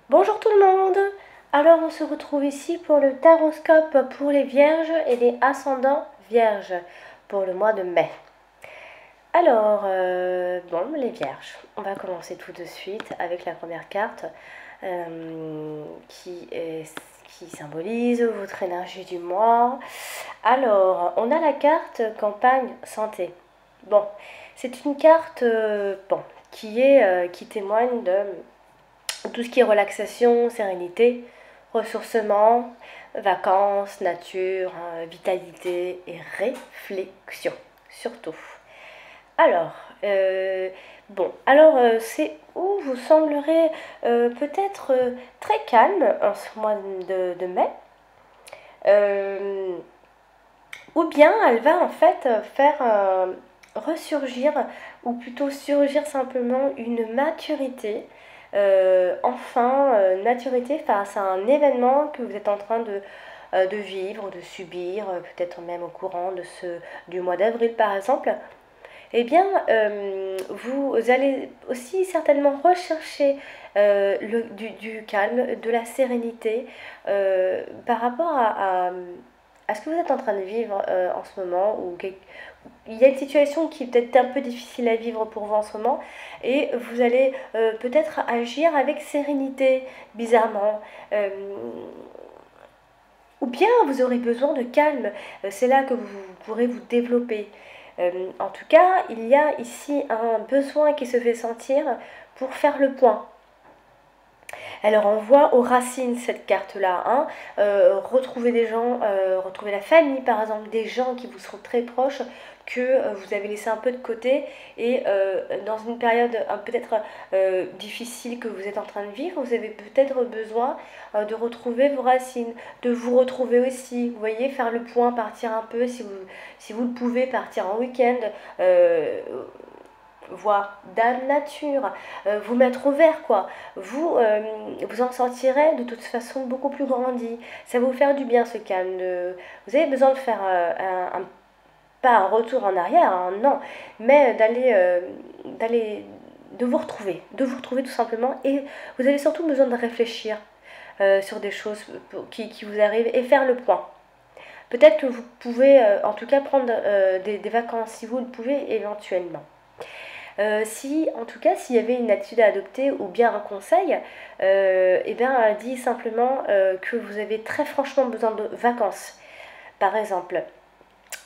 Bonjour tout le monde. Alors on se retrouve ici pour le taroscope pour les vierges et les ascendants vierges pour le mois de mai. Alors, bon, les vierges, on va commencer tout de suite avec la première carte qui symbolise votre énergie du mois. Alors, on a la carte campagne santé. Bon, c'est une carte qui témoigne de tout ce qui est relaxation, sérénité, ressourcement, vacances, nature, vitalité et réflexion, surtout. Alors, c'est où vous semblerez peut-être très calme en ce mois de mai, ou bien elle va en fait faire ressurgir, ou plutôt surgir simplement une maturité, maturité face à un événement que vous êtes en train de vivre, de subir, peut-être même au courant du mois d'avril par exemple. Eh bien, vous allez aussi certainement rechercher du calme, de la sérénité par rapport à ce que vous êtes en train de vivre en ce moment, il y a une situation qui est peut-être un peu difficile à vivre pour vous en ce moment, et vous allez peut-être agir avec sérénité, bizarrement. Ou bien vous aurez besoin de calme, c'est là que vous pourrez vous développer. En tout cas, il y a ici un besoin qui se fait sentir pour faire le point. Alors on voit aux racines cette carte-là, hein, retrouver des gens, retrouver la famille par exemple, des gens qui vous seront très proches, que vous avez laissé un peu de côté, et dans une période peut-être difficile que vous êtes en train de vivre, vous avez peut-être besoin de retrouver vos racines, de vous retrouver aussi, vous voyez, faire le point, partir un peu, si vous le pouvez, partir en week-end, voir Dame Nature, vous mettre au vert, quoi. Vous en sortirez de toute façon beaucoup plus grandi. Ça va vous faire du bien, ce calme. Vous avez besoin de faire pas un retour en arrière, hein, non, mais de vous retrouver tout simplement. Et vous avez surtout besoin de réfléchir sur des choses qui vous arrivent et faire le point. Peut-être que vous pouvez en tout cas prendre des vacances, si vous le pouvez éventuellement. S'il y avait une attitude à adopter ou bien un conseil, elle dit simplement que vous avez très franchement besoin de vacances. Par exemple,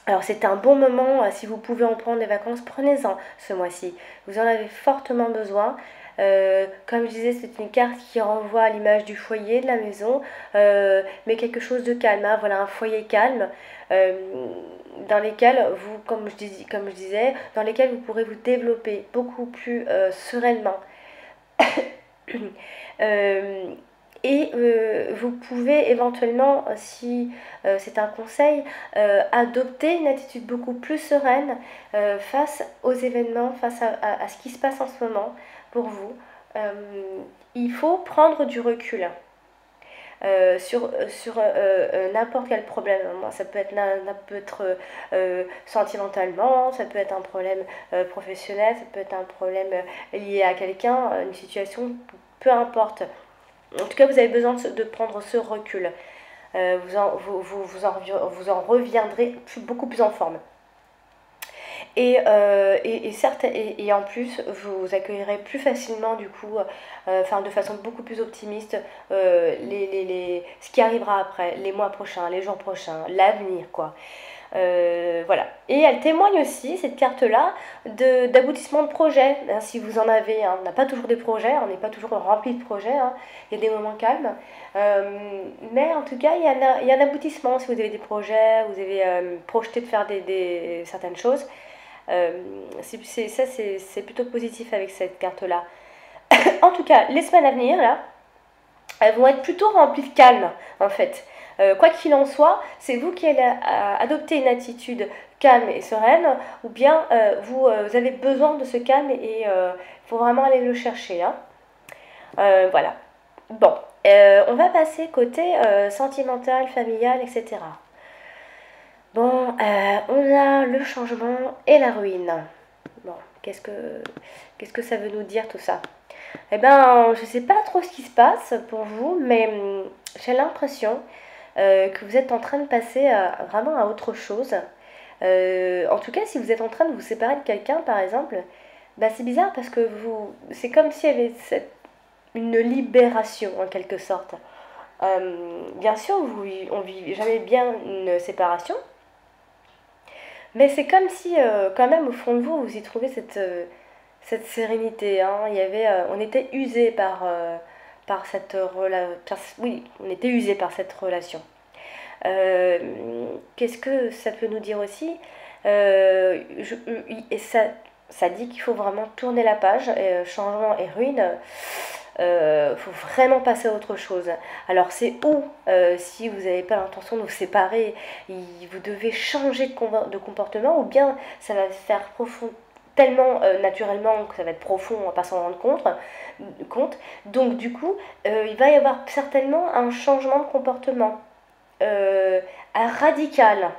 alors c'est un bon moment, si vous pouvez en prendre des vacances, prenez-en ce mois-ci. Vous en avez fortement besoin. Comme je disais, c'est une carte qui renvoie à l'image du foyer, de la maison, mais quelque chose de calme, hein, voilà, un foyer calme, dans lesquels comme je disais, dans lesquels vous pourrez vous développer beaucoup plus sereinement. Vous pouvez éventuellement, si c'est un conseil, adopter une attitude beaucoup plus sereine face aux événements, face à ce qui se passe en ce moment pour vous. Il faut prendre du recul sur n'importe quel problème. Ça peut être sentimentalement, ça peut être un problème professionnel, ça peut être un problème lié à quelqu'un, une situation, peu importe. En tout cas, vous avez besoin de prendre ce recul. Vous en reviendrez beaucoup plus en forme. Et en plus, vous accueillerez plus facilement, du coup, de façon beaucoup plus optimiste, ce qui arrivera après, les mois prochains, les jours prochains, l'avenir, quoi. Voilà. Et elle témoigne aussi, cette carte-là, d'aboutissement de projet, hein, si vous en avez. Hein. On n'a pas toujours des projets, on n'est pas toujours rempli de projets, hein. Il y a des moments calmes. Mais en tout cas, il y a un aboutissement si vous avez des projets, vous avez projeté de faire certaines choses. C'est plutôt positif avec cette carte-là. En tout cas, les semaines à venir, là, elles vont être plutôt remplies de calme, en fait. Quoi qu'il en soit, c'est vous qui allez adopter une attitude calme et sereine, ou bien vous avez besoin de ce calme et il faut vraiment aller le chercher, hein. Voilà. Bon, on va passer côté sentimental, familial, etc. Bon, on a le changement et la ruine. Bon, qu'est-ce que ça veut nous dire tout ça? Eh ben, je sais pas trop ce qui se passe pour vous, mais j'ai l'impression que vous êtes en train de passer vraiment à autre chose. En tout cas, si vous êtes en train de vous séparer de quelqu'un, par exemple, bah, c'est bizarre parce que c'est comme s'il y avait une libération en quelque sorte. Bien sûr, on vit jamais bien une séparation, mais c'est comme si, quand même, au fond de vous, vous y trouvez cette sérénité, hein. On était usé par cette relation. Oui, on était usé par cette relation. Qu'est-ce que ça peut nous dire aussi? Et ça dit qu'il faut vraiment tourner la page, changement et ruine. Faut vraiment passer à autre chose. Alors c'est où, si vous n'avez pas l'intention de vous séparer, vous devez changer de comportement, ou bien ça va se faire profond, tellement naturellement que ça va être profond, on va pas s'en rendre compte. Donc du coup, il va y avoir certainement un changement de comportement radical.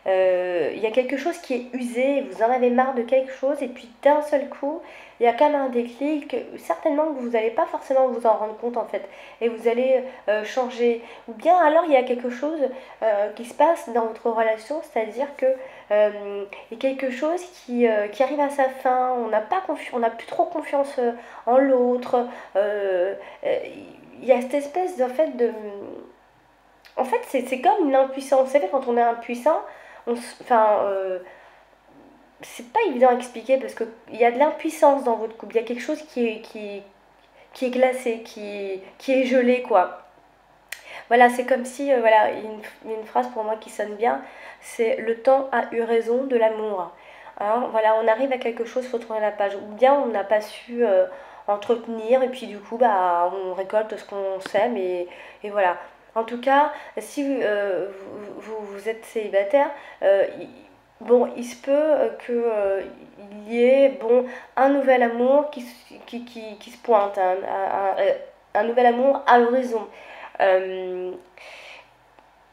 Il y a quelque chose qui est usé, vous en avez marre de quelque chose, et puis d'un seul coup, il y a quand même un déclic, certainement que vous n'allez pas forcément vous en rendre compte en fait, et vous allez changer. Ou bien alors il y a quelque chose qui se passe dans votre relation, c'est-à-dire que il y a quelque chose qui arrive à sa fin, on n'a plus trop confiance en l'autre, il y a cette espèce en fait de... En fait, c'est comme une impuissance. Vous savez, quand on est impuissant, enfin, c'est pas évident à expliquer parce qu'il y a de l'impuissance dans votre couple. Il y a quelque chose qui est glacé, qui est gelé, quoi. Voilà, c'est comme si, voilà, une phrase pour moi qui sonne bien, c'est le temps a eu raison de l'amour. Hein, voilà, on arrive à quelque chose, il faut tourner la page. Ou bien on n'a pas su entretenir, et puis du coup, bah, on récolte ce qu'on sème, et voilà. En tout cas, si vous êtes célibataire, bon, il se peut qu'il y ait bon, un nouvel amour qui se pointe, un nouvel amour à l'horizon. Euh,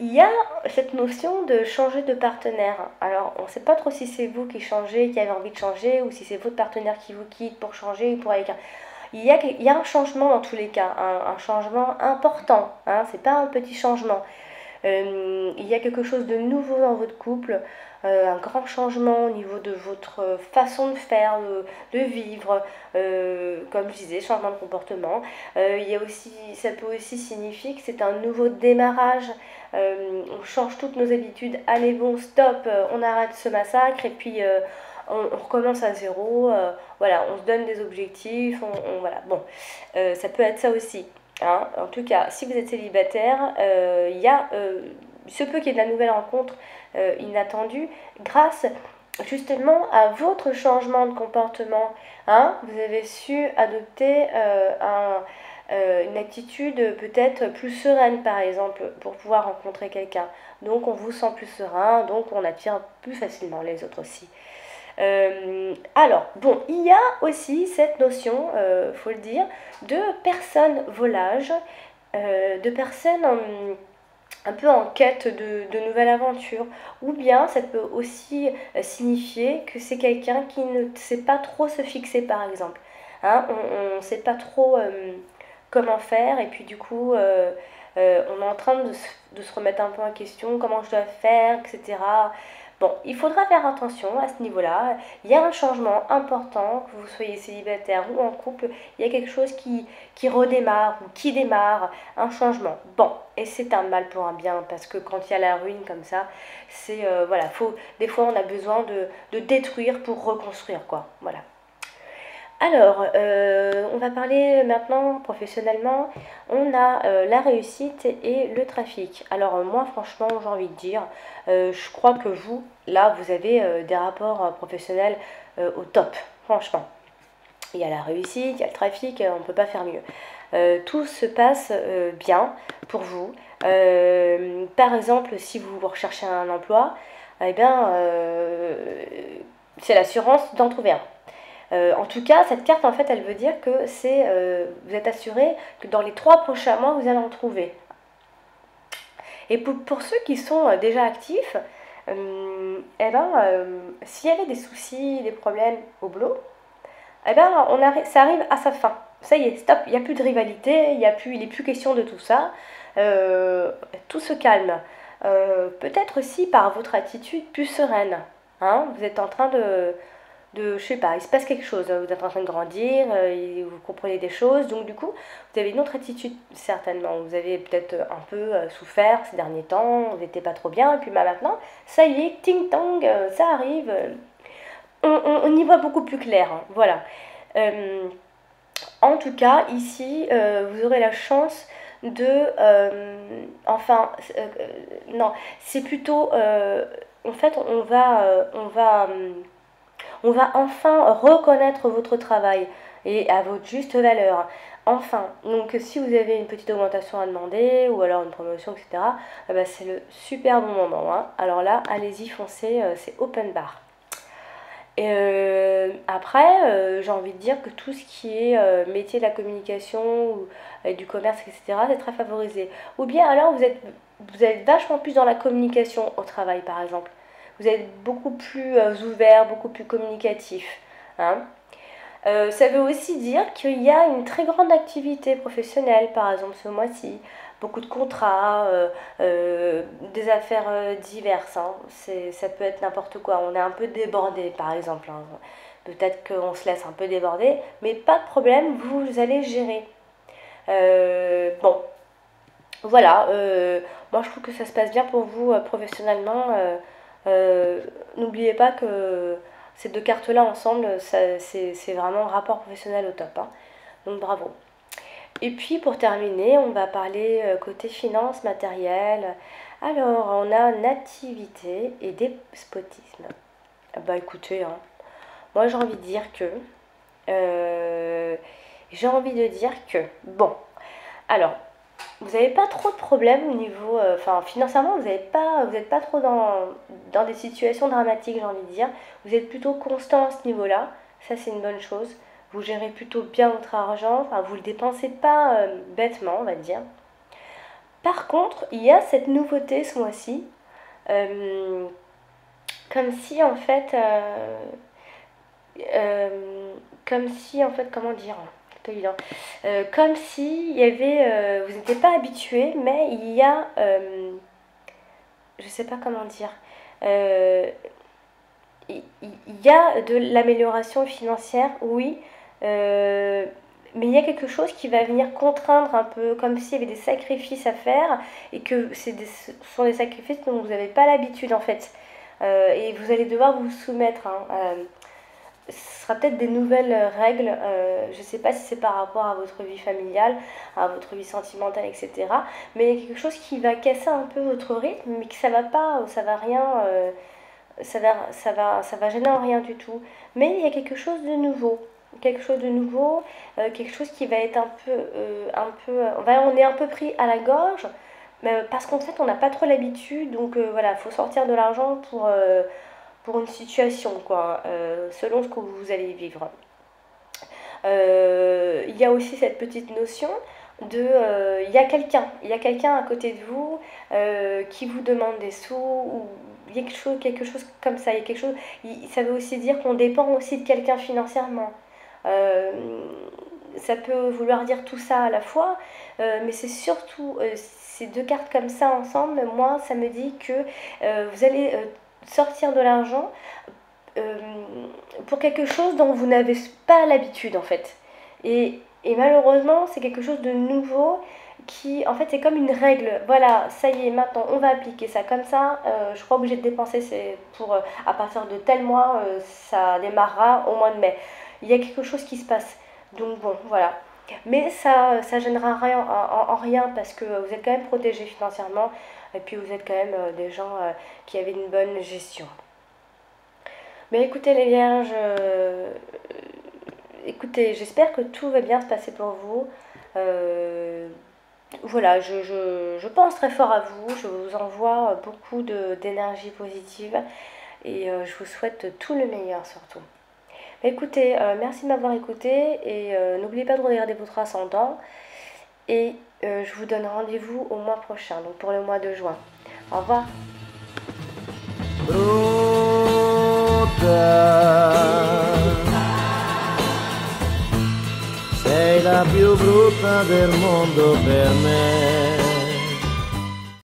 il y a cette notion de changer de partenaire. Alors, on ne sait pas trop si c'est vous qui changez, qui avez envie de changer, ou si c'est votre partenaire qui vous quitte pour changer ou pour aller quelqu'un. Il y a un changement dans tous les cas, un changement important, hein, c'est pas un petit changement. Il y a quelque chose de nouveau dans votre couple, un grand changement au niveau de votre façon de faire, de vivre, comme je disais, changement de comportement. Il y a aussi, ça peut aussi signifier que c'est un nouveau démarrage. On change toutes nos habitudes. Allez bon, stop, on arrête ce massacre et puis on recommence à zéro. Voilà, on se donne des objectifs. Voilà, bon, ça peut être ça aussi. Hein. En tout cas, si vous êtes célibataire, il se peut qu'il y ait de la nouvelle rencontre inattendue grâce justement à votre changement de comportement. Hein. Vous avez su adopter une attitude peut-être plus sereine, par exemple, pour pouvoir rencontrer quelqu'un. Donc on vous sent plus serein, donc on attire plus facilement les autres aussi. Alors, bon, il y a aussi cette notion, faut le dire, de personnes volages, de personnes un peu en quête de nouvelles aventures. Ou bien ça peut aussi signifier que c'est quelqu'un qui ne sait pas trop se fixer, par exemple. Hein, on ne sait pas trop comment faire, et puis du coup, on est en train de se remettre un peu en question, comment je dois faire, etc. Bon, il faudra faire attention à ce niveau-là. Il y a un changement important, que vous soyez célibataire ou en couple, il y a quelque chose qui redémarre ou qui démarre, un changement. Bon, et c'est un mal pour un bien, parce que quand il y a la ruine comme ça, c'est, voilà, des fois on a besoin de détruire pour reconstruire, quoi. Voilà. Alors, on va parler maintenant professionnellement. On a la réussite et le trafic. Alors moi, franchement, j'ai envie de dire, je crois que vous, là, vous avez des rapports professionnels au top, franchement. Il y a la réussite, il y a le trafic, on ne peut pas faire mieux. Tout se passe bien pour vous. Par exemple, si vous recherchez un emploi, eh bien, c'est l'assurance d'en trouver un. En tout cas, cette carte, en fait, elle veut dire que vous êtes assuré que dans les 3 prochains mois, vous allez en trouver. Et pour ceux qui sont déjà actifs, eh ben, s'il y avait des soucis, des problèmes au boulot, eh ben, ça arrive à sa fin. Ça y est, stop, il n'y a plus de rivalité, il n'est plus question de tout ça. Tout se calme. Peut-être aussi par votre attitude plus sereine. Hein, vous êtes en train je sais pas, il se passe quelque chose, vous êtes en train de grandir, vous comprenez des choses, donc du coup, vous avez une autre attitude certainement. Vous avez peut-être un peu souffert ces derniers temps, vous n'étiez pas trop bien, et puis maintenant, ça y est, ting tang, ça arrive, on y voit beaucoup plus clair, hein, voilà. Euh, En tout cas, ici, vous aurez la chance enfin, non, c'est plutôt, en fait, on va enfin reconnaître votre travail et à votre juste valeur. Enfin, donc si vous avez une petite augmentation à demander ou alors une promotion, etc., c'est le super bon moment, hein. Alors là, allez-y, foncez, c'est open bar. Et après, j'ai envie de dire que tout ce qui est métier de la communication ou du commerce, etc., c'est très favorisé. Ou bien alors vous êtes vachement plus dans la communication au travail, par exemple. Vous êtes beaucoup plus ouvert, beaucoup plus communicatif. Hein. Ça veut aussi dire qu'il y a une très grande activité professionnelle, par exemple ce mois-ci. Beaucoup de contrats, des affaires diverses. Hein. Ça peut être n'importe quoi. On est un peu débordé, par exemple. Hein. Peut-être qu'on se laisse un peu déborder, mais pas de problème, vous allez gérer. Bon, voilà. Moi, je trouve que ça se passe bien pour vous professionnellement. N'oubliez pas que ces 2 cartes-là ensemble, c'est vraiment un rapport professionnel au top. Hein. Donc bravo. Et puis pour terminer, on va parler côté finance, matériel. Alors, on a nativité et despotisme. Ah bah écoutez, hein, moi euh, j'ai envie de dire que, bon, alors, vous n'avez pas trop de problèmes au niveau, enfin financièrement, vous n'êtes pas trop dans des situations dramatiques, j'ai envie de dire. Vous êtes plutôt constant à ce niveau-là, ça c'est une bonne chose. Vous gérez plutôt bien votre argent, enfin vous ne le dépensez pas bêtement, on va dire. Par contre, il y a cette nouveauté ce mois-ci, euh, comme si en fait, comme si en fait, comment dire, c'est pas évident. Comme si il y avait, vous n'étiez pas habitué, mais il y a, je sais pas comment dire, euh, il y a de l'amélioration financière, oui, euh, mais il y a quelque chose qui va venir contraindre un peu, comme s'il y avait des sacrifices à faire et que ce sont des sacrifices dont vous n'avez pas l'habitude en fait. Et vous allez devoir vous soumettre. Hein, ce sera peut-être des nouvelles règles. Je ne sais pas si c'est par rapport à votre vie familiale, à votre vie sentimentale, etc. Mais il y a quelque chose qui va casser un peu votre rythme, mais que ça va pas, ça va rien, ça va gêner en rien du tout. Mais il y a quelque chose de nouveau. Quelque chose de nouveau, quelque chose qui va être on est un peu pris à la gorge, parce qu'en fait on n'a pas trop l'habitude, donc voilà, il faut sortir de l'argent pour une situation, quoi, selon ce que vous allez vivre. Il y a aussi cette petite notion il y a quelqu'un à côté de vous qui vous demande des sous, ou il y a quelque chose comme ça, il y a quelque chose, ça veut aussi dire qu'on dépend aussi de quelqu'un financièrement. Euh, Ça peut vouloir dire tout ça à la fois, mais c'est surtout ces 2 cartes comme ça ensemble, moi ça me dit que vous allez sortir de l'argent euh, pour quelque chose dont vous n'avez pas l'habitude en fait. Et malheureusement, c'est quelque chose de nouveau qui, en fait, c'est comme une règle. Voilà, ça y est, maintenant, on va appliquer ça comme ça. Je suis pas obligée de dépenser, c'est pour à partir de tel mois, ça démarrera au mois de mai. Il y a quelque chose qui se passe. Donc bon, voilà. Mais ça gênera rien, en rien parce que vous êtes quand même protégé financièrement et puis vous êtes quand même des gens qui avaient une bonne gestion. Mais écoutez les vierges, écoutez, j'espère que tout va bien se passer pour vous. Euh, Voilà, je pense très fort à vous, je vous envoie beaucoup d'énergie positive et je vous souhaite tout le meilleur surtout. Écoutez, merci de m'avoir écouté et n'oubliez pas de regarder votre ascendant et je vous donne rendez-vous au mois prochain, donc pour le mois de juin. Au revoir. Sei la più brutta del mondo per me.